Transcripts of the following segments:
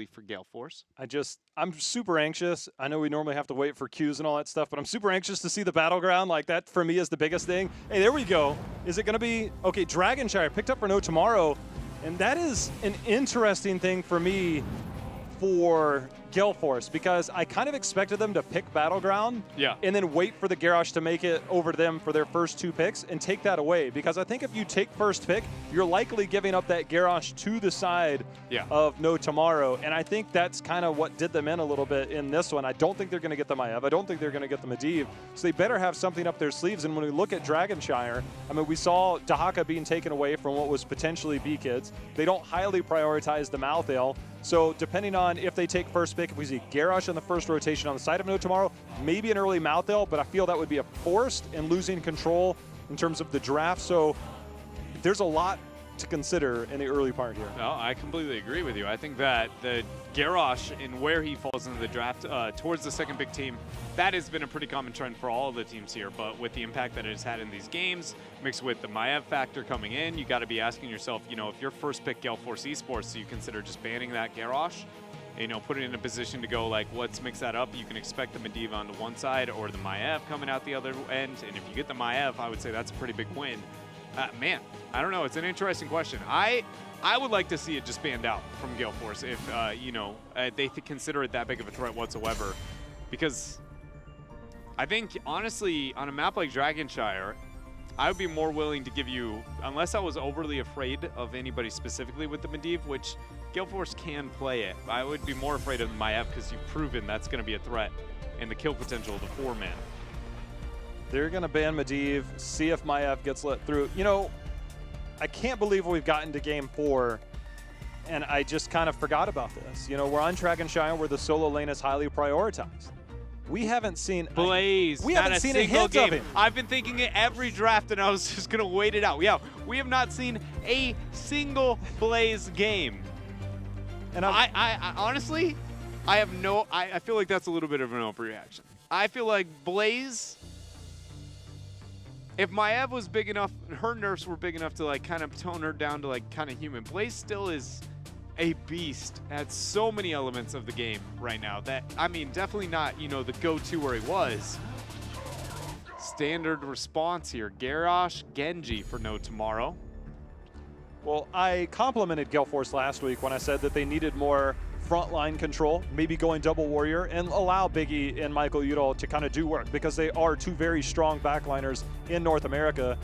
specifically for Gale Force? I'm super anxious. I know we normally have to wait for cues and all that stuff, but I'm super anxious to see the battleground. Like, that for me is the biggest thing. Hey, there we go. Is it going to be, okay, Dragonshire picked up for No Tomorrow, and that is an interesting thing for me for Gale Force, because I kind of expected them to pick Battleground and then wait for the Garrosh to make it over to them for their first 2 picks and take that away. Because I think if you take first pick, you're likely giving up that Garrosh to the side of No Tomorrow. And I think that's kind of what did them in a little bit in this one. I don't think they're going to get the Maiev. I don't think they're going to get the Medivh. So they better have something up their sleeves. And when we look at Dragonshire, I mean, we saw Dahaka being taken away from what was potentially B-Kids. They don't highly prioritize the Malthael. So depending on if they take first pick, if we see Garrosh in the first rotation on the side of No Tomorrow, maybe an early Malthael, but I feel that would be a forced and losing control in terms of the draft. So there's a lot to consider in the early part here. No, I completely agree with you. I think that the Garrosh and where he falls into the draft towards the second big team, that has been a pretty common trend for all of the teams here. But with the impact that it has had in these games, mixed with the Maiev factor coming in, you got to be asking yourself, you know, if your first pick Gale Force Esports, do you consider just banning that Garrosh? You know, put it in a position to go like, let's mix that up. You can expect the Medivh onto one side or the Maiev coming out the other end. And if you get the Maiev, I would say that's a pretty big win. Man, I don't know. It's an interesting question. I would like to see it just banned out from Gale Force if, you know, they consider it that big of a threat whatsoever. Because I think, honestly, on a map like Dragonshire, I would be more willing to give you, unless I was overly afraid of anybody specifically with the Medivh, which Gale Force can play it. I would be more afraid of the Maiev because you've proven that's going to be a threat and the kill potential of the 4-man. They're going to ban Medivh, see if Maiev gets let through. You know, I can't believe we've gotten to Game 4, and I just kind of forgot about this. You know, we're on Dragonshire where the solo lane is highly prioritized. We haven't seen Blaze. We haven't seen a hint of it. I've been thinking it every draft, and I was just going to wait it out. Yeah, we have not seen a single Blaze game. And I honestly, I feel like that's a little bit of an overreaction. I feel like Blaze, if Maiev was big enough, her nerfs were big enough to like kind of tone her down to like kind of human, Blaze still is a beast at so many elements of the game right now that, I mean, definitely not, you know, the go-to where he was. Standard response here, Garrosh, Genji for No Tomorrow. Well, I complimented Gale Force last week when I said that they needed more frontline control, maybe going double warrior, and allow Biggie and Michael Udall to kind of do work, because they are 2 very strong backliners in North America.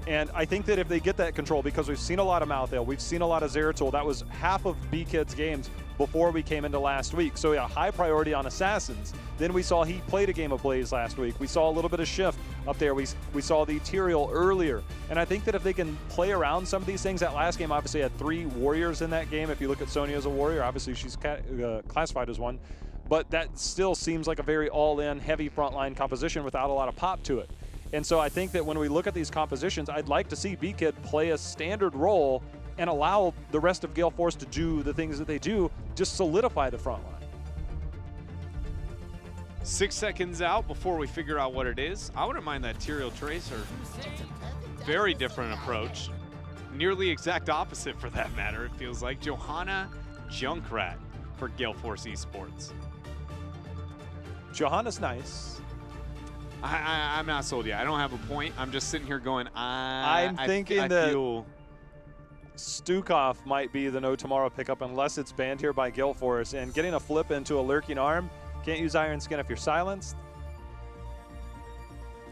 And I think that if they get that control, because we've seen a lot of Malthael, we've seen a lot of Zeratul, that was half of B-Kid's games before we came into last week. So yeah, high priority on Assassins. Then we saw he played a game of Blaze last week. We saw a little bit of Shift up there. We saw the Tyrael earlier. And I think that if they can play around some of these things, that last game obviously had 3 warriors in that game. If you look at Sonya as a warrior, obviously she's classified as one. But that still seems like a very all-in, heavy frontline composition without a lot of pop to it. And so I think that when we look at these compositions, I'd like to see B-Kid play a standard role and allow the rest of Gale Force to do the things that they do, just solidify the front line. 6 seconds out before we figure out what it is. I wouldn't mind that Tyrael Tracer. Very different approach. Nearly exact opposite for that matter, it feels like. Johanna Junkrat for Gale Force Esports. Johanna's nice. I'm not sold yet. I don't have a point. I'm just sitting here going, I'm thinking that Stukov might be the No Tomorrow pickup unless it's banned here by Gale Force. And getting a flip into a lurking arm, can't use Iron Skin if you're silenced.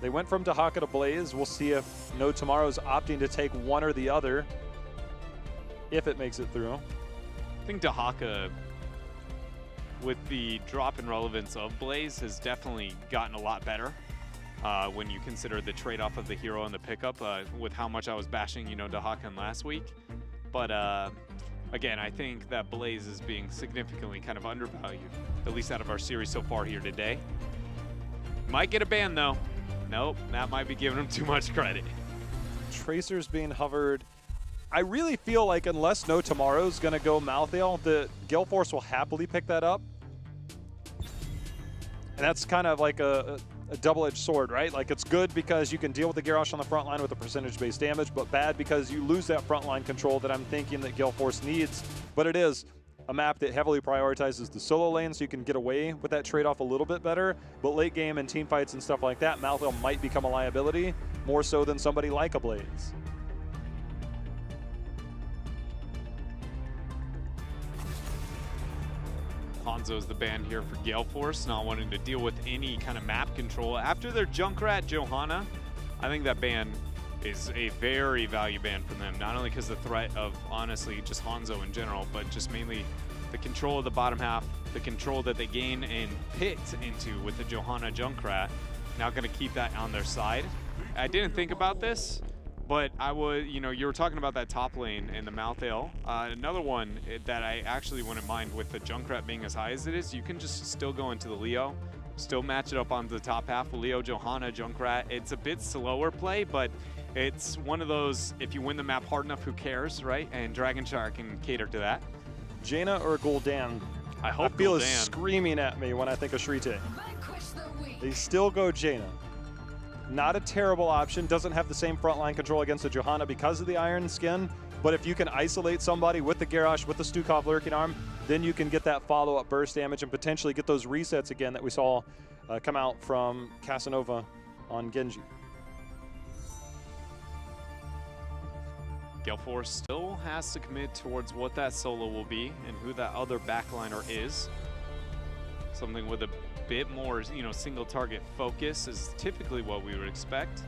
They went from Dahaka to Blaze. We'll see if No Tomorrow's opting to take one or the other, if it makes it through. I think Dahaka, with the drop in relevance of Blaze, has definitely gotten a lot better. When you consider the trade-off of the hero and the pickup, with how much I was bashing, you know, Dahaka last week. But again, I think that Blaze is being significantly kind of undervalued, at least out of our series so far here today. Might get a ban though. Nope, that might be giving him too much credit. Tracer's being hovered. I really feel like unless No Tomorrow's going to go Malthael, the Gale Force will happily pick that up. And that's kind of like a double-edged sword, right? Like, it's good because you can deal with the Garrosh on the front line with the percentage-based damage, but bad because you lose that front line control that I'm thinking that Gale Force needs. But it is a map that heavily prioritizes the solo lane, so you can get away with that trade-off a little bit better. But late game and team fights and stuff like that, Malthael might become a liability, more so than somebody like a Blaze. Hanzo's the ban here for Gale Force, not wanting to deal with any kind of map control. After their Junkrat Johanna, I think that ban is a very value ban for them, not only because the threat of, honestly, just Hanzo in general, but just mainly the control of the bottom half, the control that they gain and pit into with the Johanna Junkrat, now going to keep that on their side. I didn't think about this, but I would, you know, you were talking about that top lane and the Malthael. Another one that I actually wouldn't mind with the Junkrat being as high as it is, you can just still go into the Leo, still match it up onto the top half of Leo, Johanna, Junkrat. It's a bit slower play, but it's one of those, if you win the map hard enough, who cares, right? And Dragonshire can cater to that. Jaina or Gul'dan? I hope feel Gul'dan is screaming at me when I think of Shrite. They still go Jaina. Not a terrible option. Doesn't have the same frontline control against the Johanna because of the iron skin. But if you can isolate somebody with the Garrosh, with the Stukov lurking arm, then you can get that follow-up burst damage and potentially get those resets again that we saw come out from Casanova on Genji. Gale Force still has to commit towards what that solo will be and who that other backliner is. Something with a bit more, you know, single target focus is typically what we would expect.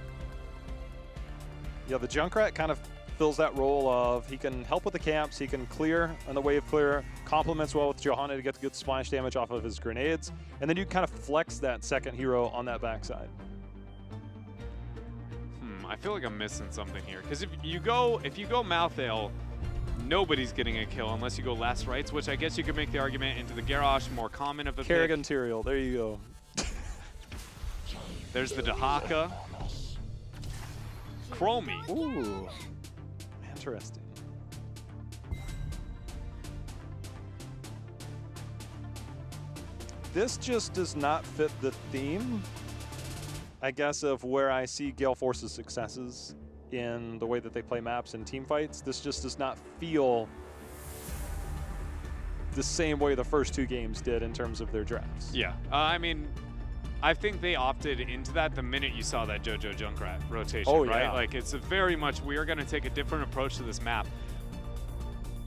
Yeah, the Junkrat kind of fills that role of he can help with the camps, he can clear on the wave clear, complements well with Johanna to get the good splash damage off of his grenades, and then you kind of flex that second hero on that backside. I feel like I'm missing something here, because if you go Malthael, nobody's getting a kill unless you go last rights, which I guess you could make the argument into the Garrosh, more common of a Kerrigan pick. Tyrael, there you go. There's the Dahaka. Chromie. Ooh, interesting. This just does not fit the theme, I guess, of where I see Gale Force's successes in the way that they play maps and team fights. This just does not feel the same way the first two games did in terms of their drafts. Yeah, I mean, I think they opted into that the minute you saw that JoJo Junkrat rotation, right? Yeah. Like, it's a very much, we are going to take a different approach to this map.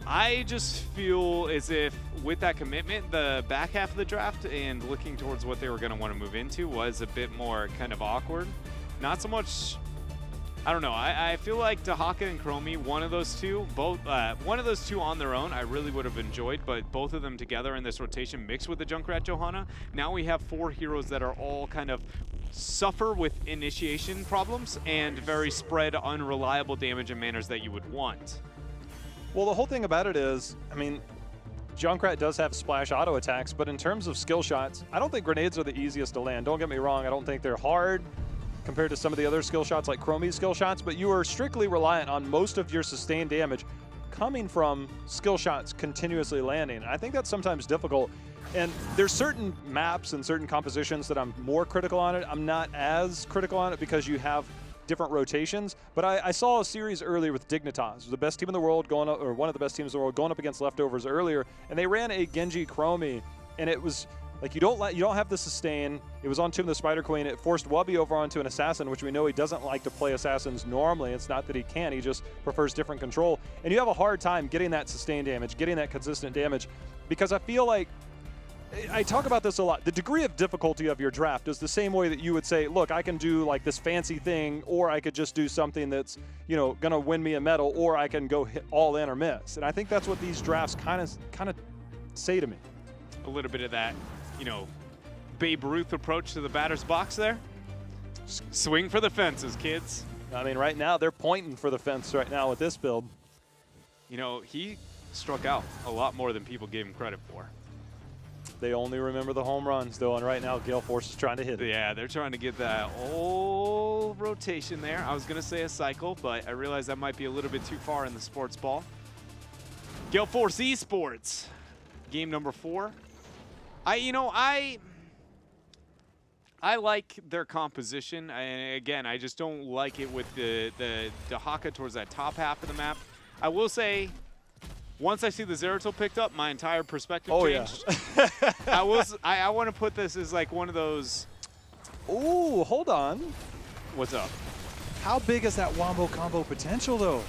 I just feel as if with that commitment, the back half of the draft and looking towards what they were going to want to move into was a bit more kind of awkward. Not so much, I don't know. I feel like Dahaka and Chromie, one of those two on their own, I really would have enjoyed, but both of them together in this rotation mixed with the Junkrat Johanna, now we have four heroes that are all kind of suffer with initiation problems and very spread unreliable damage and manners that you would want. Well, the whole thing about it is, I mean, Junkrat does have splash auto attacks, but in terms of skill shots, I don't think grenades are the easiest to land. Don't get me wrong, I don't think they're hard compared to some of the other skill shots like Chromie's skill shots, but you are strictly reliant on most of your sustained damage coming from skill shots continuously landing. And I think that's sometimes difficult. And there's certain maps and certain compositions that I'm more critical on it. I'm not as critical on it because you have different rotations, but I saw a series earlier with Dignitas, the best team in the world going up, or one of the best teams in the world going up against Leftovers earlier, and they ran a Genji Chromie, and it was like you don't have the sustain. It was on Tomb of the Spider Queen. It forced Wubby over onto an assassin, which we know he doesn't like to play assassins normally. It's not that he can't, he just prefers different control, and you have a hard time getting that sustained damage, getting that consistent damage, because I feel like I talk about this a lot. The degree of difficulty of your draft is the same way that you would say, look, I can do like this fancy thing, or I could just do something that's, you know, going to win me a medal, or I can go hit all in or miss. And I think that's what these drafts kind of say to me. A little bit of that, you know, Babe Ruth approach to the batter's box there. Swing for the fences, kids. I mean, right now they're pointing for the fence right now with this build. You know, he struck out a lot more than people gave him credit for. They only remember the home runs, though, and right now Gale Force is trying to hit it. Yeah, they're trying to get that whole rotation there. I was going to say a cycle, but I realized that might be a little bit too far in the sports ball. Gale Force Esports, game number 4. I like their composition, and again, I just don't like it with the Dahaka towards that top half of the map. I will say, Once I see the Zeratul picked up, my entire perspective changed. Yeah. I want to put this as like one of those. Ooh, hold on. What's up? How big is that wombo combo potential, though?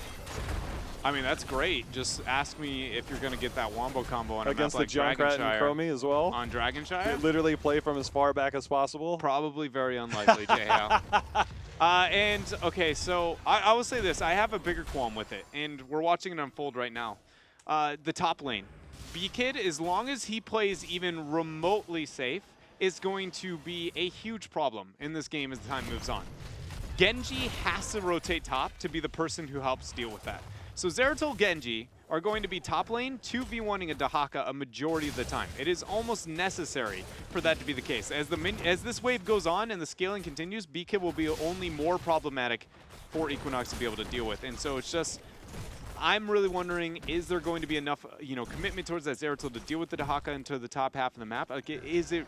I mean, that's great. Just ask me if you're going to get that wombo combo on against a map the like Junkrat and Dragonshire. Chromie as well. On Dragonshire? They literally play from as far back as possible. Probably very unlikely, JL. And, okay, so I will say this. I have a bigger qualm with it, and we're watching it unfold right now. The top lane. B-Kid, as long as he plays even remotely safe, is going to be a huge problem in this game as the time moves on. Genji has to rotate top to be the person who helps deal with that. So Zeratul, Genji are going to be top lane 2v1ing a Dahaka a majority of the time. It is almost necessary for that to be the case. As this wave goes on and the scaling continues, B-Kid will be only more problematic for Equinox to be able to deal with. And so it's just, I'm really wondering, is there going to be enough, commitment towards that Zeratul to deal with the Dahaka into the top half of the map? Like, is it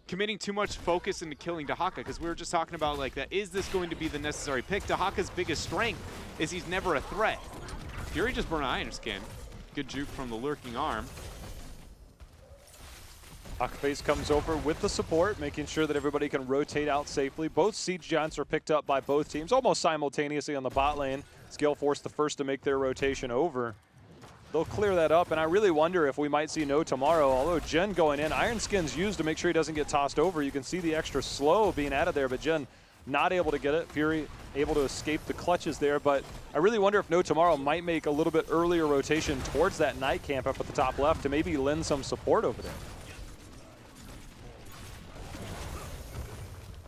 committing too much focus into killing Dahaka? Because we were just talking about like that. Is this going to be the necessary pick? Dahaka's biggest strength is he's never a threat. Fury just burned Iron Skin. Good juke from the lurking arm. Akaface comes over with the support, making sure that everybody can rotate out safely. Both Siege Giants are picked up by both teams almost simultaneously on the bot lane. Gale Force the first to make their rotation over. They'll clear that up, and I really wonder if we might see No tomorrow. Although Jen going in, Iron Skin's used to make sure he doesn't get tossed over. You can see the extra slow being added there, but Jen not able to get it. Fury able to escape the clutches there, but I really wonder if No tomorrow might make a little bit earlier rotation towards that night camp up at the top left to maybe lend some support over there.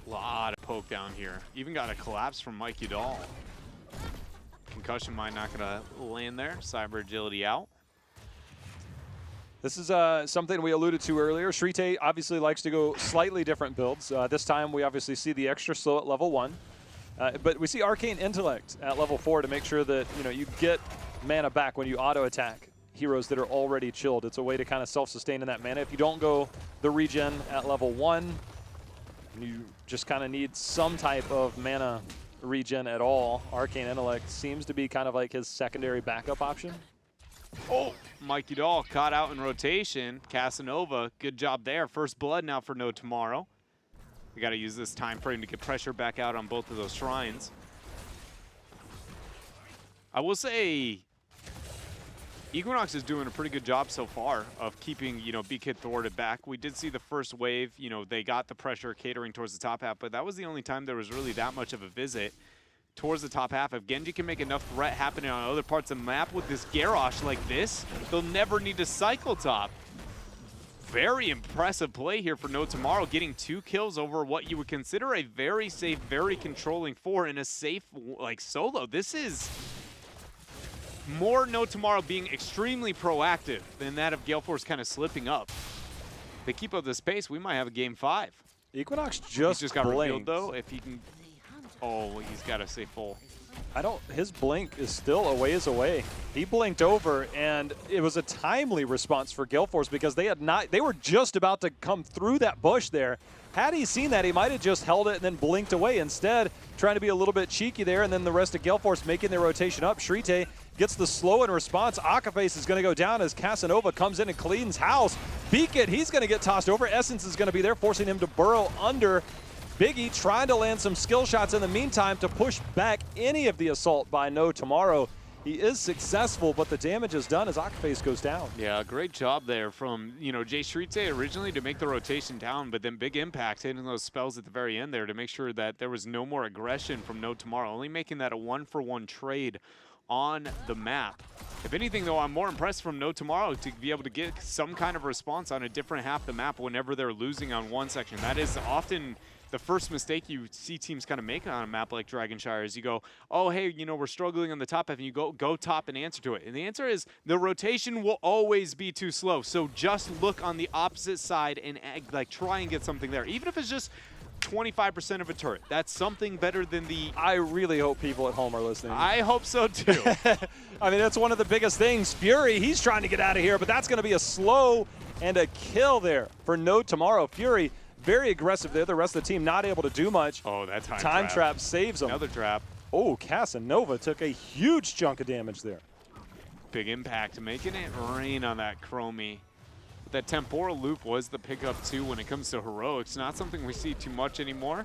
Lot of poke down here. Even got a collapse from Mikey Dahl. Concussion mine not going to land there. Cyber agility out. This is something we alluded to earlier. Shrite obviously likes to go slightly different builds. This time we obviously see the extra slow at level 1. But we see Arcane Intellect at level 4 to make sure that you get mana back when you auto-attack heroes that are already chilled. It's a way to kind of self-sustain in that mana. If you don't go the regen at level 1, you just kind of need some type of mana regen at all. Arcane Intellect seems to be kind of like his secondary backup option. Oh, Mikey Dahl caught out in rotation. Casanova, good job there. First blood now for No tomorrow. We got to use this time frame to get pressure back out on both of those shrines. I will say Equinox is doing a pretty good job so far of keeping, B-Kid thwarted back. We did see the first wave, they got the pressure catering towards the top half, but that was the only time there was really that much of a visit towards the top half. If Genji can make enough threat happening on other parts of the map with this Garrosh like this, they'll never need to cycle top. Very impressive play here for No tomorrow, getting 2 kills over what you would consider a very safe, very controlling 4 in a safe, solo. This is more No tomorrow being extremely proactive than that of Gale Force kind of slipping up. They keep up this pace, we might have a game 5. Equinox He's just got revealed blinked. though. If he can, oh, he's got to stay full. His blink is still a ways away. He blinked over, and it was a timely response for Gale Force because they were just about to come through that bush there. Had he seen that, he might have just held it and then blinked away. Instead, trying to be a little bit cheeky there, and then the rest of Gale Force making their rotation up. Shrite gets the slow in response. Akaface is going to go down as Casanova comes in and cleans house. B-Kid, he's going to get tossed over. Essence is going to be there, forcing him to burrow under. Biggie trying to land some skill shots in the meantime to push back any of the assault by No tomorrow. He is successful, but the damage is done as Akaface goes down. Yeah, great job there from, Jay Shrite originally to make the rotation down, but then big impact hitting those spells at the very end there to make sure that there was no more aggression from No tomorrow, only making that a 1-for-1 trade on the map. If anything, though, I'm more impressed from No tomorrow to be able to get some kind of response on a different half of the map whenever they're losing on one section. That is often the first mistake you see teams kind of make on a map like Dragonshire is you go, oh, hey, we're struggling on the top half, and you go top and answer to it. And the answer is the rotation will always be too slow. So just look on the opposite side and try and get something there. Even if it's just 25% of a turret. That's something better than the... I really hope people at home are listening. I hope so, too. I mean, that's one of the biggest things. Fury, he's trying to get out of here, but that's going to be a slow and a kill there for No tomorrow. Fury, very aggressive there. The rest of the team not able to do much. Oh, that time trap saves him. Another trap. Oh, Casanova took a huge chunk of damage there. big impact, making it rain on that Chromie. That temporal loop was the pickup too when it comes to heroics. Not something we see too much anymore.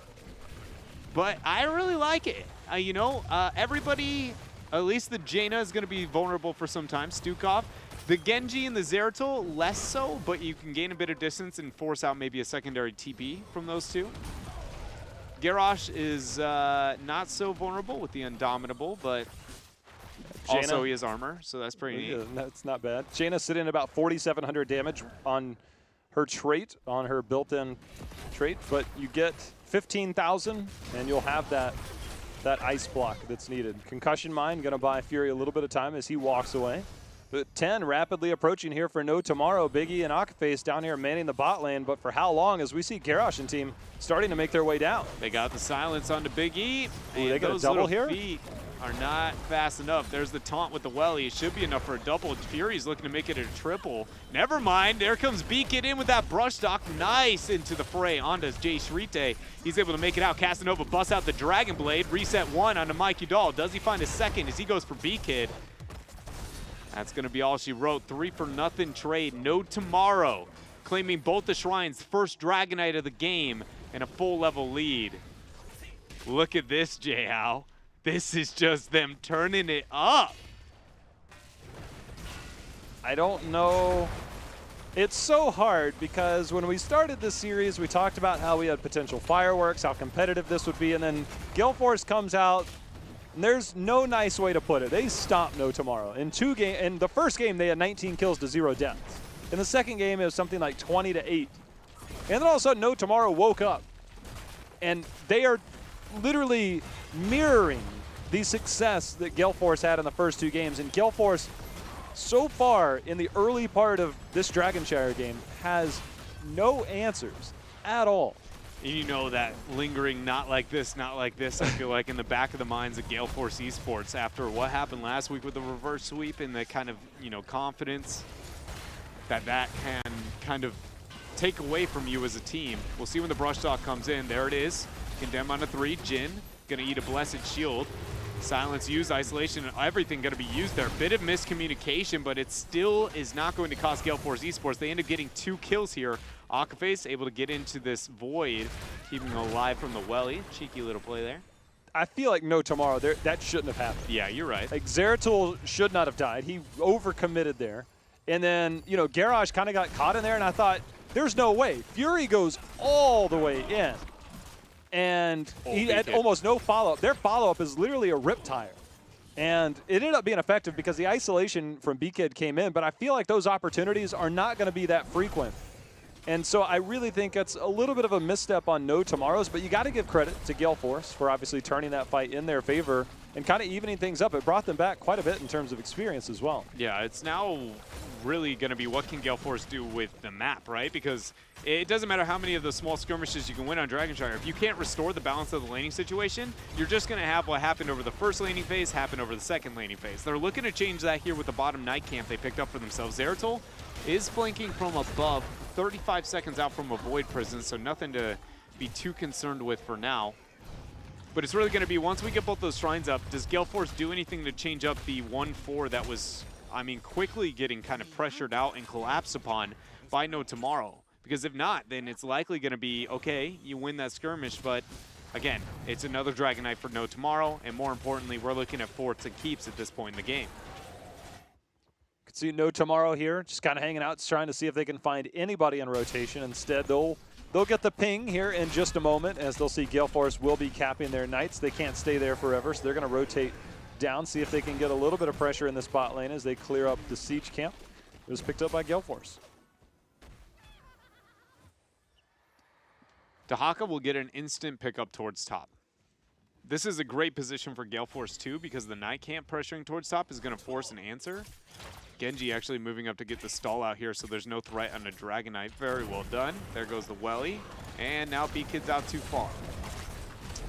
But I really like it. Everybody, at least the Jaina is going to be vulnerable for some time. Stukov. The Genji and the Zeratul, less so, but you can gain a bit of distance and force out maybe a secondary TP from those two. Garrosh is not so vulnerable with the Indomitable, but Jaina, also he has armor, so that's pretty neat. That's not bad. Jaina sitting at about 4,700 damage on her trait, on her built-in trait, but you get 15,000 and you'll have that ice block that's needed. Concussion Mine going to buy Fury a little bit of time as he walks away. But 10 rapidly approaching here for No Tomorrow. Biggie and Akaface down here manning the bot lane, but for how long as we see Garrosh and team starting to make their way down. They got the silence onto Big E. Ooh, they got a double here? Feet are not fast enough. There's the taunt with the welly. It should be enough for a double. Fury's looking to make it a triple. Never mind. There comes Beacon in with that brush stock. Nice into the fray onto Jay Shrite. He's able to make it out. Casanova busts out the Dragon Blade. Reset one onto Mike Udall. Does he find a second as he goes for B-Kid? That's going to be all she wrote. 3-for-0 trade. No Tomorrow. Claiming both the Shrines' first Dragonite of the game and a full level lead. Look at this, Jay-How. This is just them turning it up. I don't know. It's so hard because when we started this series, we talked about how we had potential fireworks, how competitive this would be, and then Gale Force comes out. And there's no nice way to put it. They stomped No Tomorrow. In the first game, they had 19 kills to 0 deaths. In the second game, it was something like 20 to 8. And then all of a sudden, No Tomorrow woke up. And they are literally mirroring the success that Gale Force had in the first 2 games. And Gale Force, so far in the early part of this Dragonshire game, has no answers at all. And you know that lingering not like this, I feel like in the back of the minds of Gale Force Esports after what happened last week with the reverse sweep and the kind of, confidence that can kind of take away from you as a team. We'll see when the brush talk comes in. There it is. Condemn on a 3. Jin gonna eat a blessed shield. Silence used, isolation, and everything going to be used there. Bit of miscommunication, but it still is not going to cost Gale Force Esports. They end up getting 2 kills here. Akaface able to get into this void, keeping him alive from the welly. Cheeky little play there. I feel like No Tomorrow, that shouldn't have happened. Yeah, you're right. Like Zeratul should not have died. He overcommitted there. And then, Garrosh kind of got caught in there, and I thought, there's no way. Fury goes all the way in. And he had almost no follow-up. Their follow-up is literally a rip tire. And it ended up being effective because the isolation from B-Kid came in, but I feel like those opportunities are not going to be that frequent. And so I really think it's a little bit of a misstep on No Tomorrows, but you got to give credit to Gale Force for obviously turning that fight in their favor and kind of evening things up. It brought them back quite a bit in terms of experience as well. Yeah, it's now really going to be what can Gale Force do with the map, right? Because it doesn't matter how many of the small skirmishes you can win on Dragonshire. If you can't restore the balance of the laning situation, you're just going to have what happened over the first laning phase happen over the second laning phase. They're looking to change that here with the bottom night camp they picked up for themselves. Zeratul is flanking from above, 35 seconds out from a void prison, so nothing to be too concerned with for now. But it's really going to be, once we get both those shrines up, does Gale Force do anything to change up the 1-4 that was, quickly getting kind of pressured out and collapsed upon by No Tomorrow? Because if not, then it's likely going to be, okay, you win that skirmish, but again, it's another Dragonite for No Tomorrow, and more importantly, we're looking at forts and keeps at this point in the game. Could see No Tomorrow here, just kind of hanging out, trying to see if they can find anybody in rotation. Instead, they'll get the ping here in just a moment, as they'll see Gale Force will be capping their Knights. They can't stay there forever, so they're going to rotate down, see if they can get a little bit of pressure in this bot lane as they clear up the siege camp. It was picked up by Gale Force. Dahaka will get an instant pickup towards top. This is a great position for Gale Force too, because the Night Camp pressuring towards top is going to force an answer. Genji actually moving up to get the stall out here, so there's no threat on a Dragonite. Very well done. There goes the welly, and now B-Kid's out too far.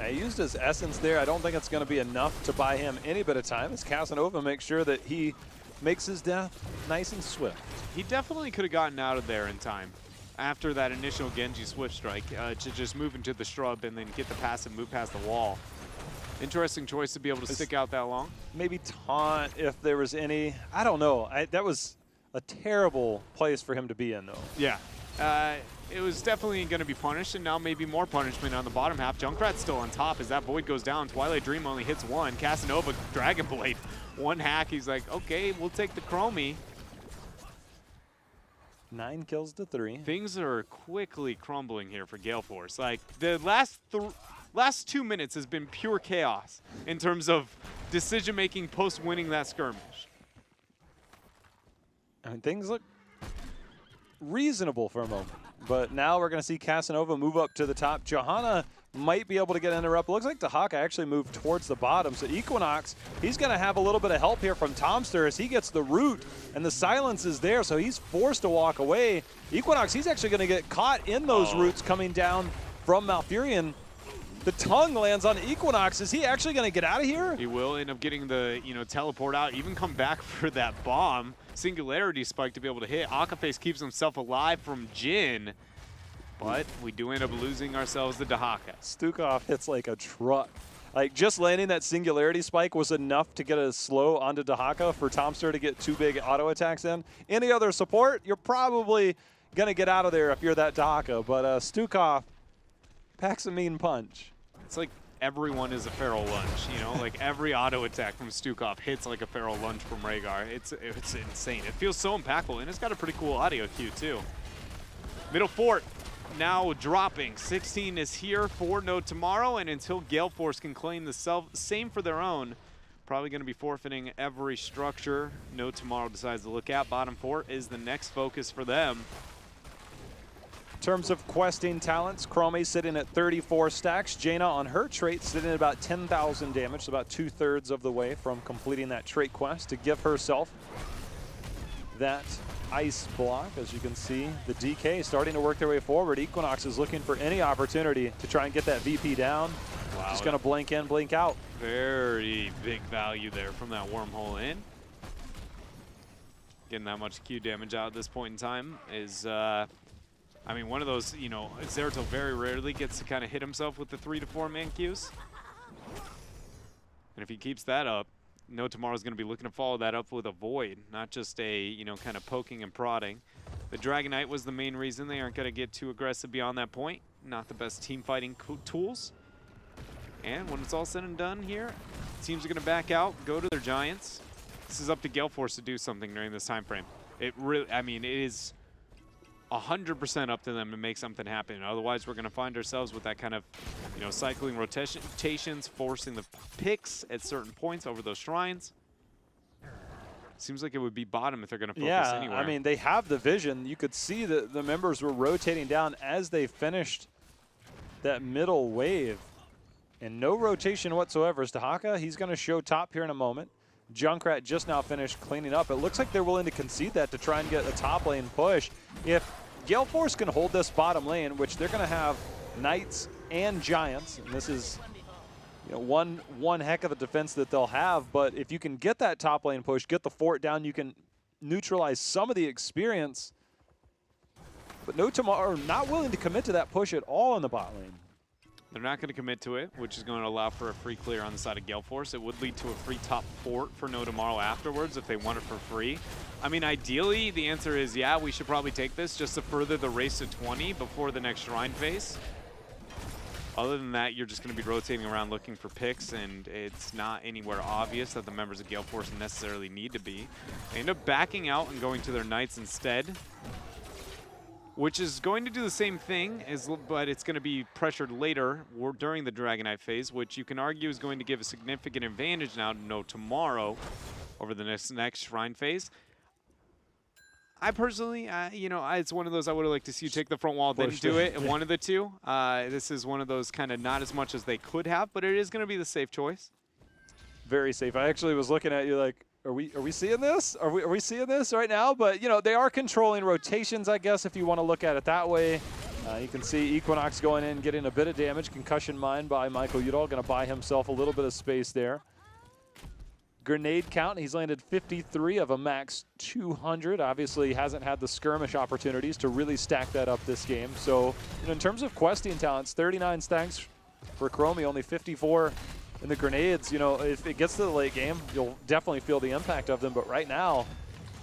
He used his essence there. I don't think it's going to be enough to buy him any bit of time, as Casanova makes sure that he makes his death nice and swift. He definitely could have gotten out of there in time after that initial Genji Swift Strike to just move into the shrub and then get the passive move past the wall. Interesting choice to be able to stick out that long. Maybe taunt if there was any. I don't know. That was a terrible place for him to be in, though. Yeah. It was definitely going to be punished, and now maybe more punishment on the bottom half. Junkrat's still on top as that Void goes down. Twilight Dream only hits one. Casanova, Dragon Blade, one hack. He's like, okay, we'll take the Chromie. 9 kills to 3. Things are quickly crumbling here for Gale Force. Like, the last 2 minutes has been pure chaos in terms of decision-making post-winning that skirmish. I mean, things look reasonable for a moment. But now we're going to see Casanova move up to the top. Johanna might be able to get interrupt. Looks like Dahaka actually moved towards the bottom. So Equinox, he's going to have a little bit of help here from Tomster as he gets the root, and the silence is there, so he's forced to walk away. Equinox, he's actually going to get caught in those roots coming down from Malfurion. The tongue lands on Equinox. Is he actually going to get out of here? He will end up getting the, teleport out, even come back for that bomb. Singularity spike to be able to hit. Akaface keeps himself alive from Jin, but we do end up losing ourselves the Dahaka. Stukov hits like a truck. Like, just landing that Singularity spike was enough to get a slow onto Dahaka for Tomster to get 2 big auto attacks in. Any other support, you're probably going to get out of there if you're that Dahaka, but Stukov packs a mean punch. It's like everyone is a feral lunge, like every auto attack from Stukov hits like a feral lunge from Rhaegar. It's insane. It feels so impactful, and it's got a pretty cool audio cue too. Middle fort now dropping. 16 is here for No Tomorrow, and until Gale Force can claim the same for their own, probably going to be forfeiting every structure No Tomorrow decides to look at. Bottom fort is the next focus for them. In terms of questing talents, Chromie sitting at 34 stacks. Jaina on her trait sitting at about 10,000 damage, so about 2/3 of the way from completing that trait quest to give herself that ice block. As you can see, the DK starting to work their way forward. Equinox is looking for any opportunity to try and get that VP down. Wow. Just going to blink in, blink out. Very big value there from that wormhole in. Getting that much Q damage out at this point in time is... one of those, Zeratul very rarely gets to kind of hit himself with the 3 to 4 man Qs. And if he keeps that up, No Tomorrow's going to be looking to follow that up with a Void, not just a, kind of poking and prodding. The Dragonite was the main reason they aren't going to get too aggressive beyond that point. Not the best team fighting tools. And when it's all said and done here, teams are going to back out, go to their Giants. This is up to Gale Force to do something during this time frame. It really, it is 100% up to them to make something happen. Otherwise, we're going to find ourselves with that kind of, cycling rotations, forcing the picks at certain points over those shrines. Seems like it would be bottom if they're going to focus anywhere. Yeah, they have the vision. You could see that the members were rotating down as they finished that middle wave. And no rotation whatsoever. As Dahaka, he's going to show top here in a moment. Junkrat just now finished cleaning up. It looks like they're willing to concede that to try and get a top lane push. If Gale Force can hold this bottom lane, which they're going to have Knights and Giants, and this is one heck of a defense that they'll have, but if you can get that top lane push, get the fort down, you can neutralize some of the experience. But No Tomorrow not willing to commit to that push at all in the bot lane. They're not going to commit to it, which is going to allow for a free clear on the side of Gale Force. It would lead to a free top fort for No Tomorrow afterwards if they want it for free. Ideally, the answer is, yeah, we should probably take this just to further the race to 20 before the next shrine phase. Other than that, you're just going to be rotating around looking for picks, and it's not anywhere obvious that the members of Gale Force necessarily need to be. They end up backing out and going to their Knights instead, which is going to do the same thing, but it's going to be pressured later or during the Dragonite phase, which you can argue is going to give a significant advantage now to No Tomorrow over the next Shrine phase. I personally, it's one of those I would have liked to see you take the front wall, then do it, one of the two. This is one of those kind of not as much as they could have, but it is going to be the safe choice. Very safe. I actually was looking at you like, are we seeing this? Are we seeing this right now? But they are controlling rotations, I guess, if you want to look at it that way. You can see Equinox going in, getting a bit of damage. Concussion mine by Michael Udall, going to buy himself a little bit of space there. Grenade count, he's landed 53 of a max 200. Obviously hasn't had the skirmish opportunities to really stack that up this game. So in terms of questing talents, 39 stacks for Chromie, only 54 and the grenades, you know, if it gets to the late game, you'll definitely feel the impact of them. But right now,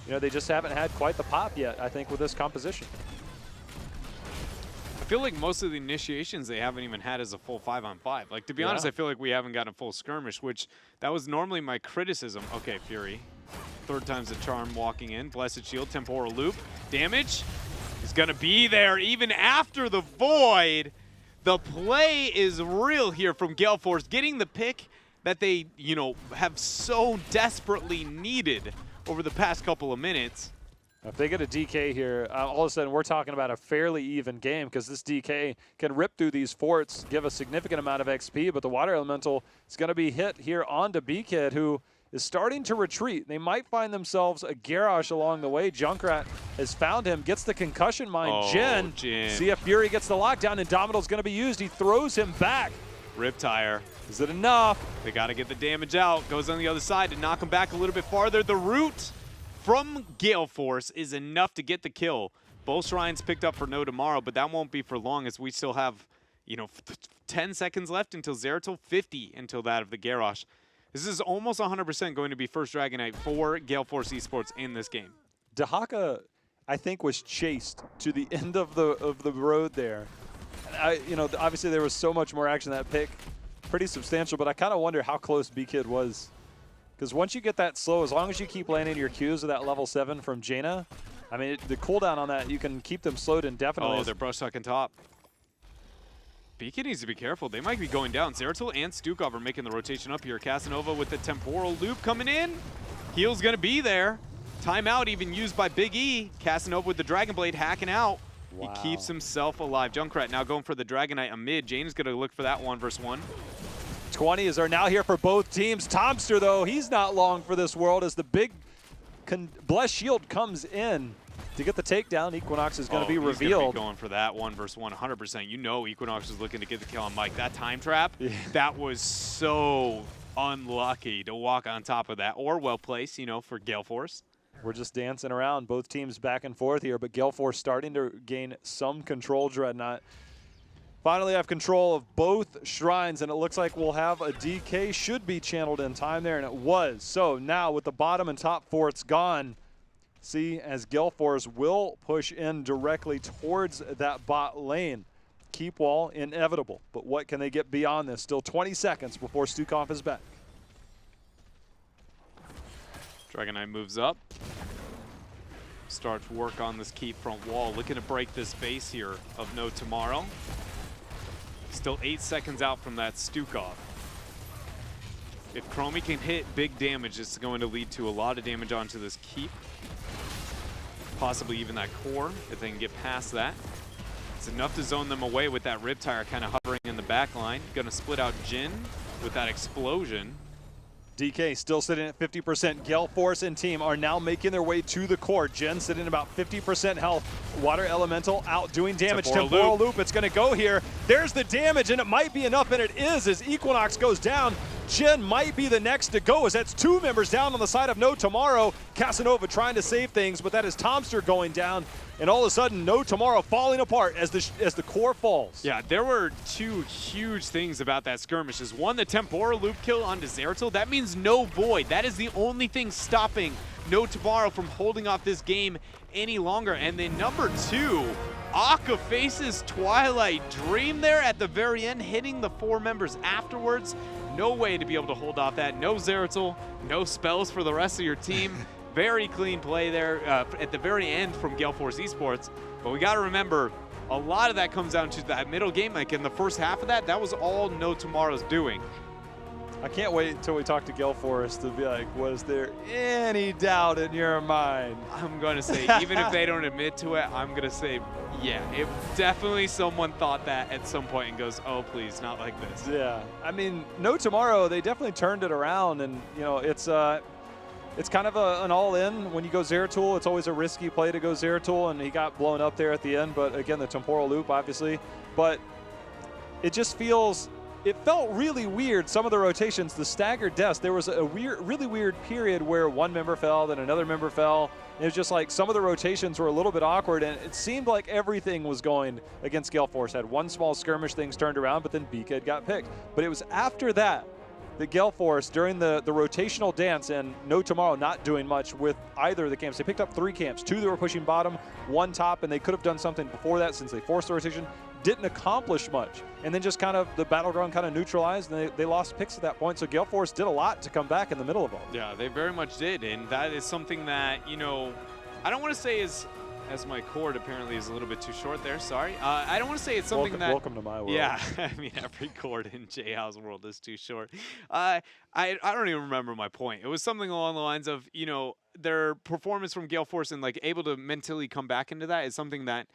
you know, they just haven't had quite the pop yet, I think, with this composition. I feel like most of the initiations they haven't even had as a full 5-on-5. Like, to be honest, I feel like we haven't gotten a full skirmish, which that was normally my criticism. Okay, Fury. Third time's a charm walking in. Blessed Shield, Temporal Loop. Damage is going to be there even after the Void. The play is real here from Gale Force, getting the pick that they, you know, have so desperately needed over the past couple of minutes. If they get a DK here, all of a sudden we're talking about a fairly even game because this DK can rip through these forts, give a significant amount of XP, but the Water Elemental is going to be hit here onto B-Kid, who is starting to retreat. They might find themselves a Garrosh along the way. Junkrat has found him, gets the concussion mine. Oh, Jin, see if Fury gets the lockdown. Indomita's going to be used. He throws him back. Riptire. Is it enough? They got to get the damage out. Goes on the other side to knock him back a little bit farther. The root from Gale Force is enough to get the kill. Both shrines picked up for No Tomorrow, but that won't be for long as we still have, you know, 10 seconds left until Zeratul, 50 until that of the Garrosh. This is almost 100% going to be first Dragonite for Gale Force Esports in this game. Dahaka, I think, was chased to the end of the road there. You know, obviously there was so much more action. That pick, pretty substantial, but I kind of wonder how close B-Kid was. Because once you get that slow, as long as you keep landing your Qs with that level 7 from Jaina, I mean, the cooldown on that, you can keep them slowed indefinitely. Oh, they're brush tucking top. B-Kid needs to be careful. They might be going down. Zeratul and Stukov are making the rotation up here. Casanova with the temporal loop coming in. Heal's going to be there. Timeout even used by Big E. Casanova with the Dragon Blade hacking out. Wow. He keeps himself alive. Junkrat now going for the Dragonite amid. Jane is going to look for that 1v1. 20s are now here for both teams. Tomster, though, he's not long for this world as the big Blessed Shield comes in to get the takedown. Equinox is going to be revealed. He's going to be going for that 1v1 100%. You know Equinox is looking to get the kill on Mike. That time trap, that was so unlucky to walk on top of that. Or well placed, you know, for Gale Force. We're just dancing around. Both teams back and forth here, but Gale Force starting to gain some control. Dreadnought finally have control of both shrines, and it looks like we'll have a DK should be channeled in time there, and it was. So now with the bottom and top forts gone, see as Gale Force will push in directly towards that bot lane. Keep wall inevitable, but what can they get beyond this? Still 20 seconds before Stukov is back. Dragonite moves up. Starts work on this keep front wall. Looking to break this base here of No Tomorrow. Still 8 seconds out from that Stukov. If Chromie can hit big damage, it's going to lead to a lot of damage onto this keep. Possibly even that core, if they can get past that. It's enough to zone them away with that Riptire kind of hovering in the back line. Gonna split out Jin with that explosion. DK still sitting at 50%. Gale Force and team are now making their way to the core. Jen sitting about 50% health. Water Elemental out doing damage. Temporal loop. It's going to go here. There's the damage, and it might be enough, and it is as Equinox goes down. Jen might be the next to go as that's 2 members down on the side of No Tomorrow. Casanova trying to save things, but that is Tomster going down. And all of a sudden, No Tomorrow falling apart as the core falls. Yeah, there were 2 huge things about that skirmish. Is one, the temporal loop kill onto Zeratul. That means no Void. That is the only thing stopping No Tomorrow from holding off this game any longer. And then number 2, Akka faces Twilight Dream there at the very end, hitting the 4 members afterwards. No way to be able to hold off that. No Zeratul, no spells for the rest of your team. Very clean play there at the very end from Gale Force Esports. But we got to remember, a lot of that comes down to that middle game. Like in the first half of that was all No Tomorrow's doing. I can't wait until we talk to Gale Force to be like, was there any doubt in your mind? I'm going to say, even if they don't admit to it, I'm going to say, yeah, it definitely someone thought that at some point and goes, oh, please, not like this. Yeah. I mean, No Tomorrow, they definitely turned it around, and, you know, it's kind of an all-in. When you go Zeratul, it's always a risky play to go Zeratul, and he got blown up there at the end. But again, the temporal loop, obviously. But it just feels, it felt really weird. Some of the rotations, the staggered deaths, there was a really weird period where one member fell, then another member fell. It was just like some of the rotations were a little bit awkward, and it seemed like everything was going against Gale Force. Had one small skirmish, things turned around, but then B-Kid got picked. But it was after that that Gale Force, during the rotational dance and No Tomorrow not doing much with either of the camps, they picked up 3 camps, 2 that were pushing bottom, 1 top, and they could have done something before that since they forced the rotation, didn't accomplish much. And then just kind of the battleground kind of neutralized, and they lost picks at that point. So Gale Force did a lot to come back in the middle of all. Yeah, they very much did, and that is something that, you know, I don't want to say is, as my cord apparently is a little bit too short there, sorry. I don't want to say it's something Welcome to my world. Yeah, I mean, every cord in J-House world is too short. I don't even remember my point. It was something along the lines of, you know, their performance from Gale Force and, like, able to mentally come back into that is something that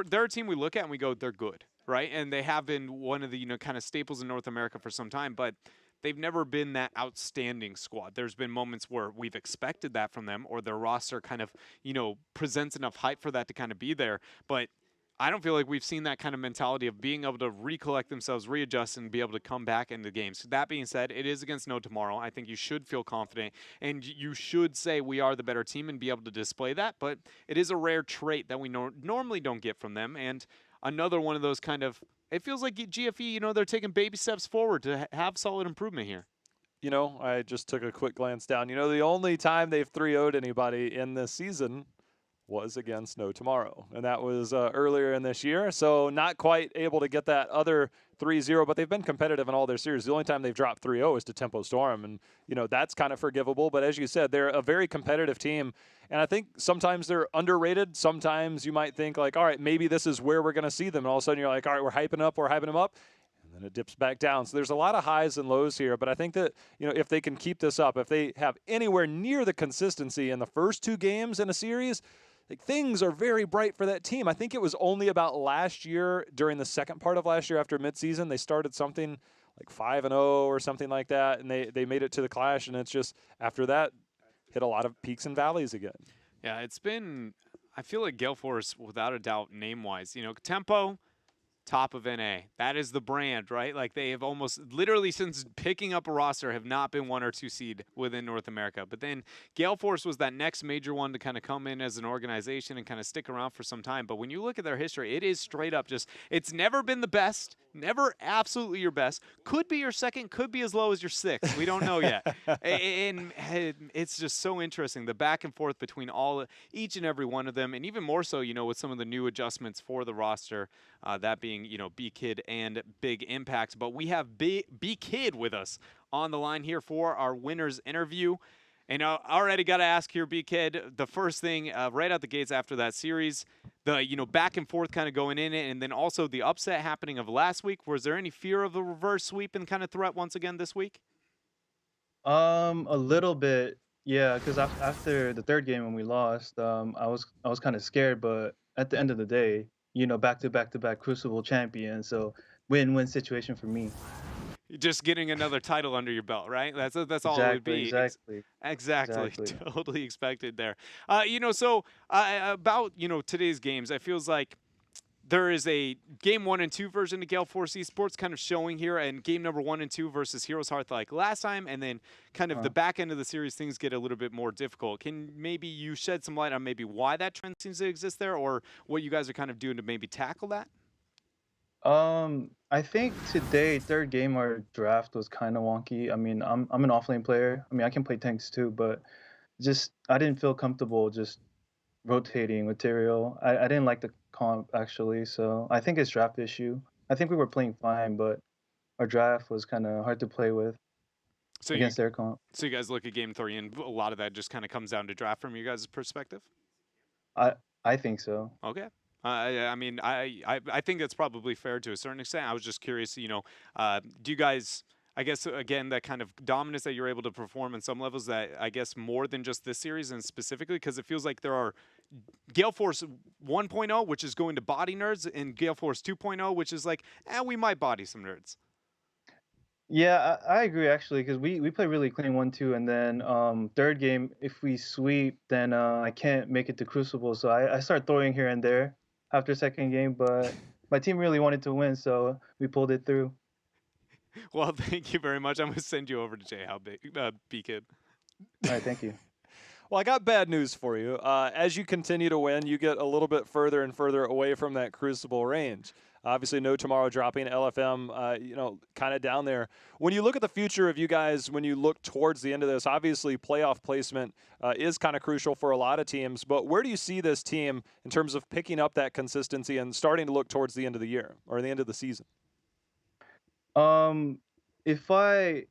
they're a team we look at and we go, they're good, right? And they have been one of the, you know, kind of staples in North America for some time, but they've never been that outstanding squad. There's been moments where we've expected that from them, or their roster kind of, you know, presents enough hype for that to kind of be there. But I don't feel like we've seen that kind of mentality of being able to recollect themselves, readjust, and be able to come back into games. So that being said, it is against No Tomorrow. I think you should feel confident, and you should say we are the better team and be able to display that. But it is a rare trait that we normally don't get from them, and another one of those kind of, it feels like GFE, you know, they're taking baby steps forward to have solid improvement here. You know, I just took a quick glance down. You know, the only time they've 3-0'd anybody in this season was against No Tomorrow, and that was earlier in this year. So not quite able to get that other 3-0, but they've been competitive in all their series. The only time they've dropped 3-0 is to Tempo Storm, and you know that's kind of forgivable. But as you said, they're a very competitive team, and I think sometimes they're underrated. Sometimes you might think like, all right, maybe this is where we're going to see them, and all of a sudden you're like, all right, we're hyping them up. And it dips back down. So there's a lot of highs and lows here, but I think that, you know, if they can keep this up, if they have anywhere near the consistency in the first 2 games in a series, like, things are very bright for that team. I think it was only about last year, during the second part of last year after midseason, they started something like 5-0 or something like that, and they made it to the Clash, and it's just after that hit a lot of peaks and valleys again. Yeah, it's been, I feel like Gale Force, without a doubt, name-wise, you know, Tempo, top of NA. That is the brand, right? Like, they have almost literally since picking up a roster have not been 1 or 2 seed within North America. But then Gale Force was that next major one to kind of come in as an organization and kind of stick around for some time. But when you look at their history, it is straight up just, it's never been the best, never absolutely your best. Could be your second, could be as low as your 6th. We don't know yet. And it's just so interesting, the back and forth between each and every one of them, and even more so, you know, with some of the new adjustments for the roster, that being, you know, B-Kid and Big Impact. But we have B-Kid with us on the line here for our winners interview. And I already got to ask here, B-Kid, the first thing right out the gates after that series, the, you know, back and forth kind of going in it, and then also the upset happening of last week. Was there any fear of the reverse sweep and kind of threat once again this week? A little bit, yeah. Because after the 3rd game when we lost, I was kind of scared. But at the end of the day, you know, back to back Crucible champion, so win-win situation for me. Just getting another title under your belt, right? That's all it would be. Exactly. Totally expected there. You know, so about, you know, today's games, it feels like there is a game 1 and 2 version of Gale Force Esports kind of showing here, and game number 1 and 2 versus Heroes Hearth like last time, and then kind of the back end of the series, things get a little bit more difficult. Can maybe you shed some light on maybe why that trend seems to exist there, or what you guys are kind of doing to maybe tackle that? I think today, 3rd game, our draft was kind of wonky. I mean, I'm an offlane player. I mean, I can play tanks too, but just I didn't feel comfortable just rotating material. I didn't like the comp actually, so I think it's draft issue. I think we were playing fine, but our draft was kind of hard to play with against their comp. So you guys look at game 3, and a lot of that just kind of comes down to draft from you guys' perspective? I think so. Okay. I mean, I think that's probably fair to a certain extent. I was just curious, you know, do you guys, I guess, again, that kind of dominance that you're able to perform in some levels, that I guess more than just this series and specifically, because it feels like there are Gale Force 1.0, which is going to body nerds, and Gale Force 2.0, which is like, we might body some nerds. Yeah, I agree actually, because we play really clean 1-2, and then 3rd game, if we sweep, then I can't make it to Crucible, so I start throwing here and there after 2nd game, but my team really wanted to win, so we pulled it through. Well, thank you very much. I'm going to send you over to J-How, B-Kid. All right, thank you. Well, I got bad news for you. As you continue to win, you get a little bit further and further away from that Crucible range. Obviously, no tomorrow dropping LFM, kind of down there. When you look at the future of you guys, when you look towards the end of this, obviously playoff placement is kind of crucial for a lot of teams. But where do you see this team in terms of picking up that consistency and starting to look towards the end of the year or the end of the season? Um, if I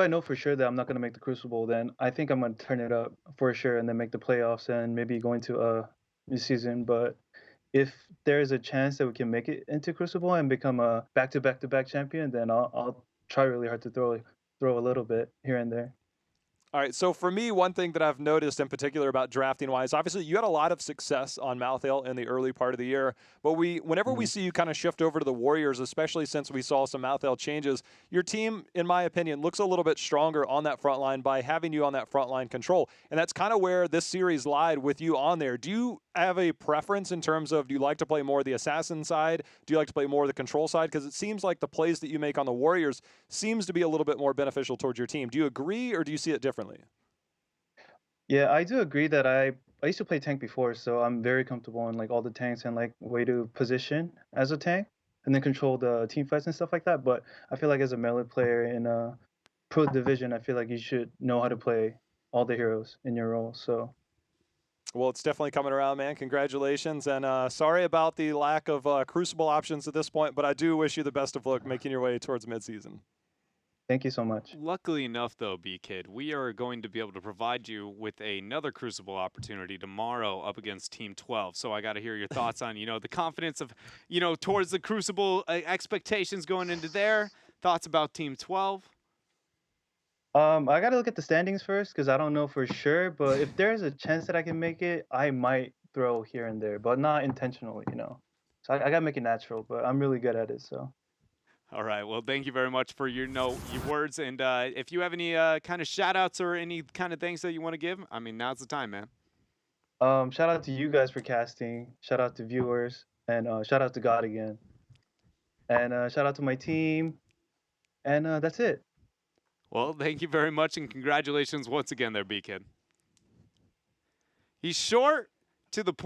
know for sure that I'm not gonna make the Crucible, then I think I'm gonna turn it up for sure and then make the playoffs and maybe go into a new season. But if there's a chance that we can make it into Crucible and become a back-to-back-to-back champion, then I'll try really hard to throw a little bit here and there. All right, so for me, one thing that I've noticed in particular about drafting wise, obviously you had a lot of success on Malthael in the early part of the year, but whenever we Mhm. see you kind of shift over to the Warriors, especially since we saw some Malthael changes, your team, in my opinion, looks a little bit stronger on that front line by having you on that front line control. And that's kind of where this series lied with you on there. Do you have a preference in terms of, do you like to play more the assassin side? Do you like to play more the control side? Because it seems like the plays that you make on the Warriors seems to be a little bit more beneficial towards your team. Do you agree or do you see it differently? Yeah, I do agree that I used to play tank before, so I'm very comfortable in like all the tanks and like way to position as a tank and then control the team fights and stuff like that. But I feel like as a melee player in a pro division, I feel like you should know how to play all the heroes in your role. So Well, it's definitely coming around, man. Congratulations. And sorry about the lack of Crucible options at this point, but I do wish you the best of luck making your way towards midseason. thank you so much. Luckily enough, though, B-Kid, we are going to be able to provide you with another Crucible opportunity tomorrow up against Team 12. So I got to hear your thoughts on, the confidence of, towards the Crucible expectations going into there. Thoughts about Team 12? I gotta look at the standings first because I don't know for sure. But if there's a chance that I can make it, I might throw here and there, but not intentionally. So I gotta make it natural, but I'm really good at it. So All right. Well, thank you very much for your words. And if you have any kind of shout outs or any kind of things that you want to give, I mean, now's the time, man. shout out to you guys for casting. Shout out to viewers, and shout out to God again. And shout out to my team. And that's it. Well, thank you very much. And congratulations once again there, B-Kid. He's short to the point.